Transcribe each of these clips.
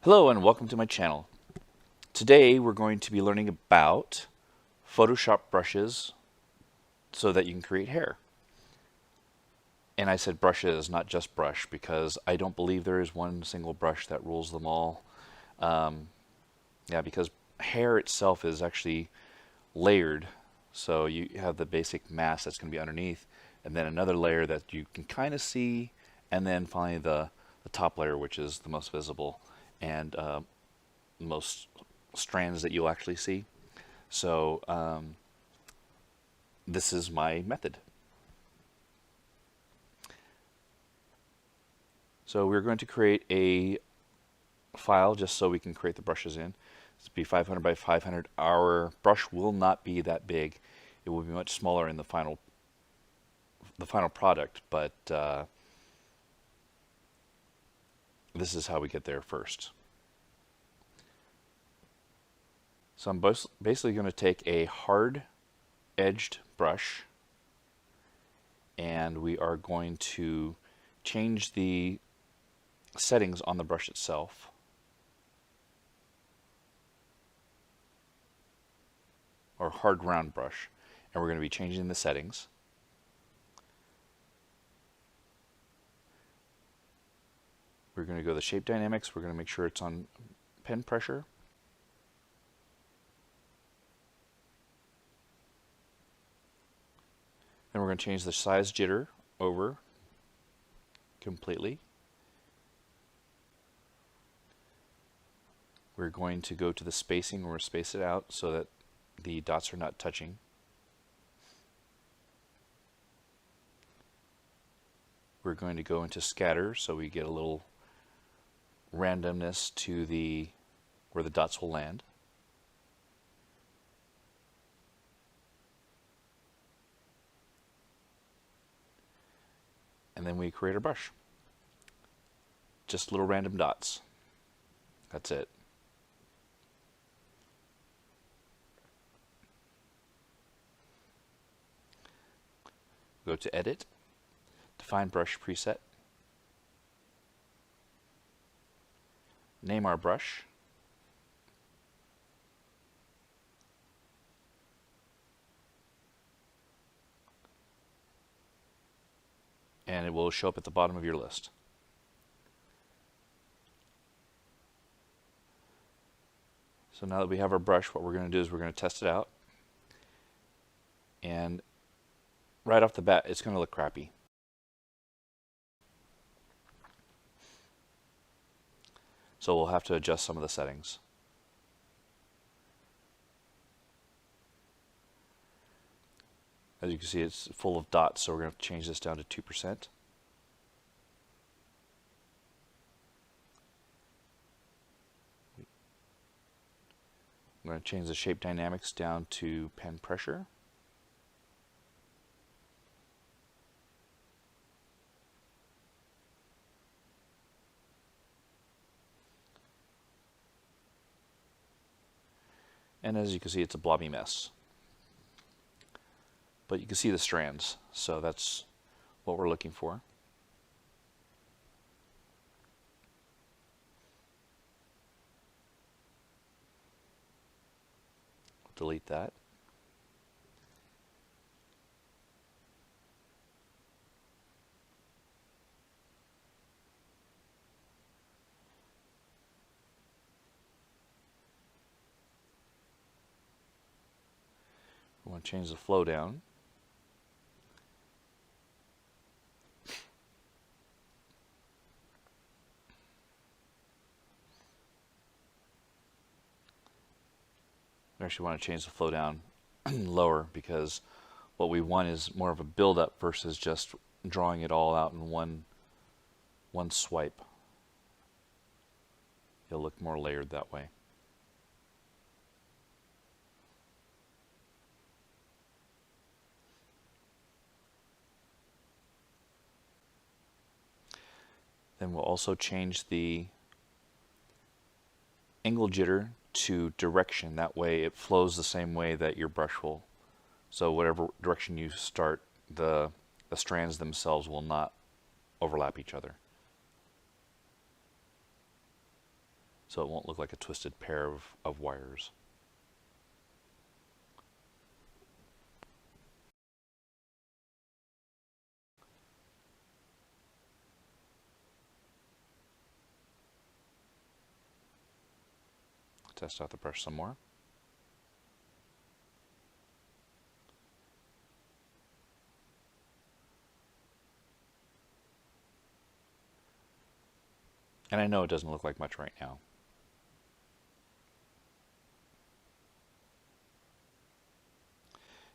Hello and welcome to my channel. Today we're going to be learning about Photoshop brushes so that you can create hair. And I said brushes, not just brush, because I don't believe there is one single brush that rules them all. Because hair itself is actually layered. So you have the basic mass that's going to be underneath, and then another layer that you can kind of see, and then finally the top layer, which is the most visible and most strands that you'll actually see. So this is my method. So we're going to create a file just so we can create the brushes in. This will be 500 by 500. Our brush will not be that big. It will be much smaller in the final product, but this is how we get there first. So I'm basically going to take a hard-edged brush, and we are going to change the settings on the brush itself. Or hard round brush, and we're going to be changing the settings. We're going to go to the shape dynamics. We're going to make sure it's on pen pressure. Then we're going to change the size jitter over completely. We're going to go to the spacing. We're going to space it out so that the dots are not touching. We're going to go into scatter so we get a little randomness to where the dots will land. And then we create our brush. Just little random dots. That's it. Go to Edit, define brush preset, name our brush, and it will show up at the bottom of your list. So now that we have our brush, what we're going to do is we're going to test it out. And right off the bat, it's going to look crappy. So we'll have to adjust some of the settings. As you can see, it's full of dots, so we're going to change this down to 2%. I'm going to change the shape dynamics down to pen pressure. And as you can see, it's a blobby mess. But you can see the strands, so that's what we're looking for. Delete that. We want to change the flow down. We actually want to change the flow down lower, because what we want is more of a build-up versus just drawing it all out in one swipe. It'll look more layered that way. Then we'll also change the angle jitter to direction. That way it flows the same way that your brush will. So whatever direction you start, the strands themselves will not overlap each other. so it won't look like a twisted pair of wires. Test out the brush some more. And I know it doesn't look like much right now.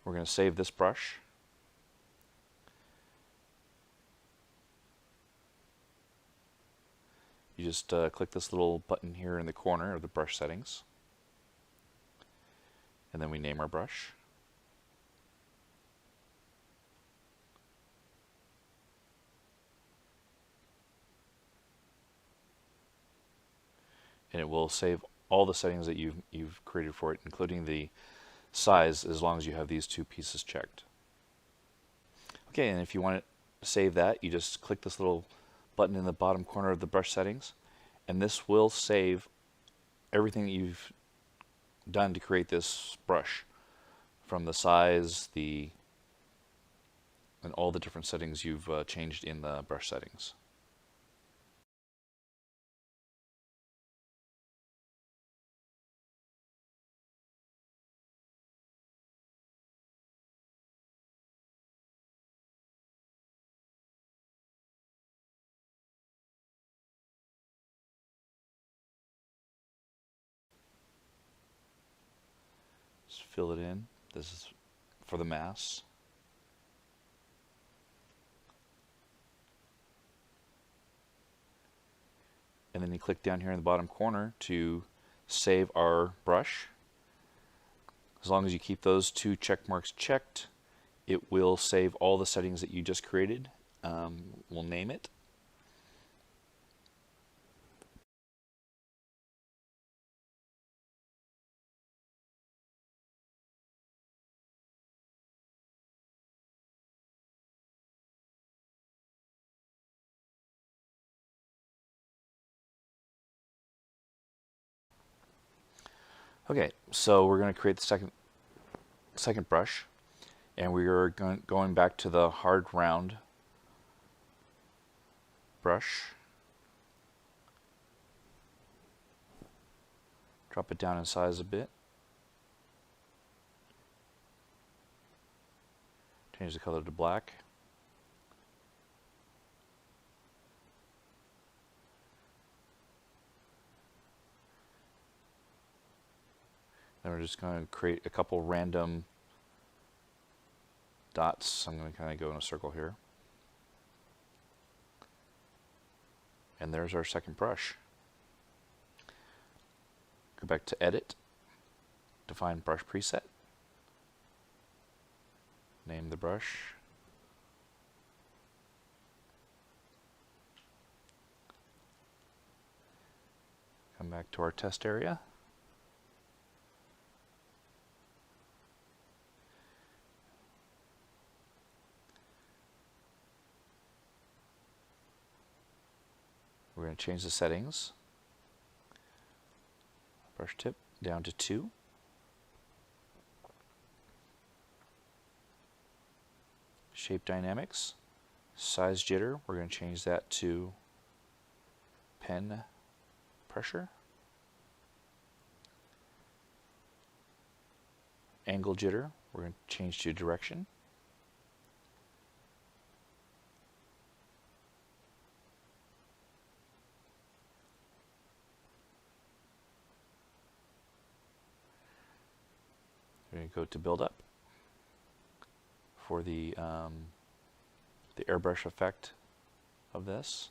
We're going to save this brush. You just click this little button here in the corner of the brush settings. And then we name our brush. And it will save all the settings that you've created for it, including the size, as long as you have these two pieces checked. Okay, and if you want to save that, you just click this little button in the bottom corner of the brush settings, and this will save everything that you've done to create this brush, from the size, and all the different settings you've changed in the brush settings. Just fill it in. This is for the mass. And then you click down here in the bottom corner to save our brush. As long as you keep those two check marks checked, it will save all the settings that you just created. We'll name it. Okay, so we're going to create the second brush, and we are going back to the hard round brush. Drop it down in size a bit. Change the color to black. Then we're just going to create a couple random dots. I'm going to kind of go in a circle here. And there's our second brush. Go back to Edit, define brush preset, name the brush, come back to our test area. We're going to change the settings. Brush tip down to 2. Shape dynamics. Size jitter, we're going to change that to pen pressure. Angle jitter, we're going to change to direction. We're going to go to build up for the airbrush effect of this.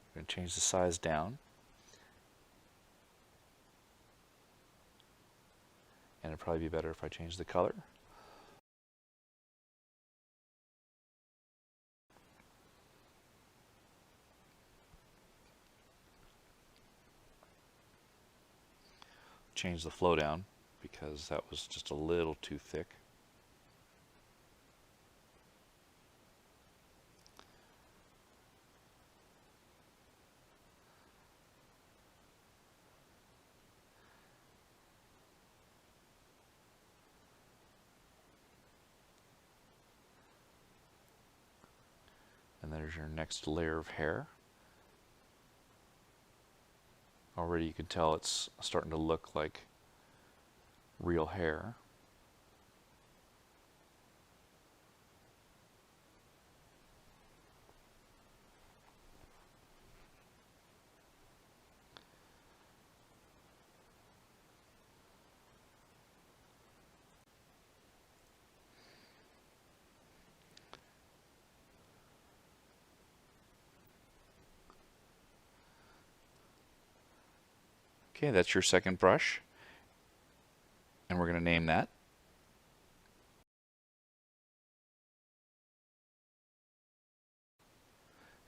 We're going to change the size down. And it'd probably be better if I change the color. Change the flow down because that was just a little too thick. There's your next layer of hair. Already you can tell it's starting to look like real hair. Okay, that's your second brush, and we're going to name that.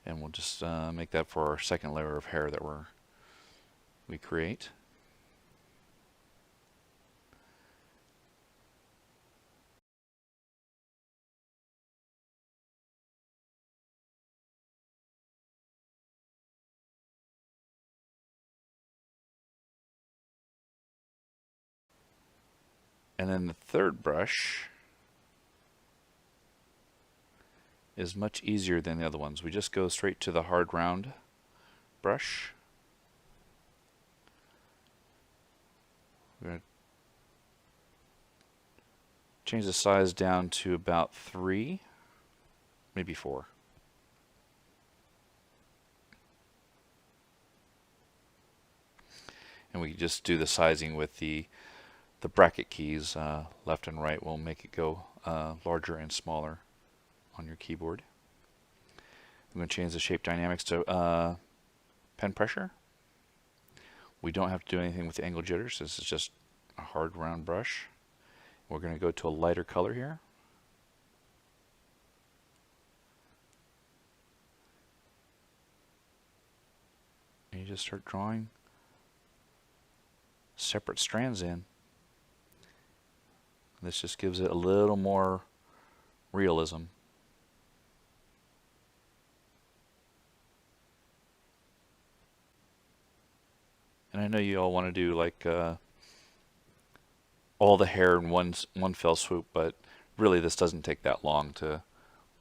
And we'll just make that for our second layer of hair that we create. And then the third brush is much easier than the other ones. We just go straight to the hard round brush. We're going to change the size down to about 3, maybe 4. And we just do the sizing with the bracket keys, left and right. Will make it go larger and smaller on your keyboard. I'm going to change the shape dynamics to pen pressure. We don't have to do anything with the angle jitters. This is just a hard round brush. We're going to go to a lighter color here. And you just start drawing separate strands in. This just gives it a little more realism. And I know you all want to do like all the hair in one fell swoop, but really this doesn't take that long to,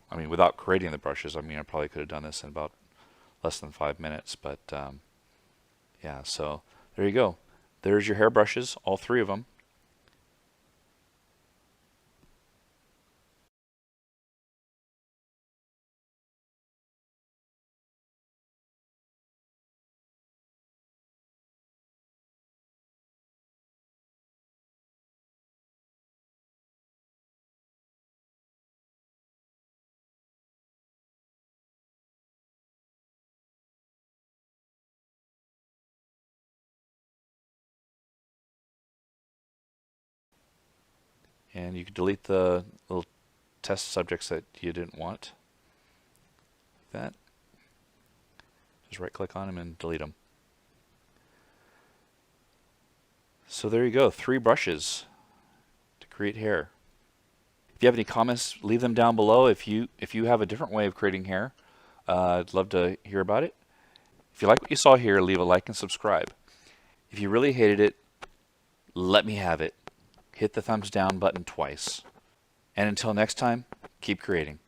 I mean, without creating the brushes, I mean, I probably could have done this in about less than 5 minutes, but yeah, so there you go. There's your hair brushes, all 3 of them. And you can delete the little test subjects that you didn't want. Like that. Just right click on them and delete them. So there you go, 3 brushes to create hair. If you have any comments, leave them down below. If you have a different way of creating hair, I'd love to hear about it. If you like what you saw here, leave a like and subscribe. If you really hated it, let me have it. Hit the thumbs down button twice. And until next time, keep creating.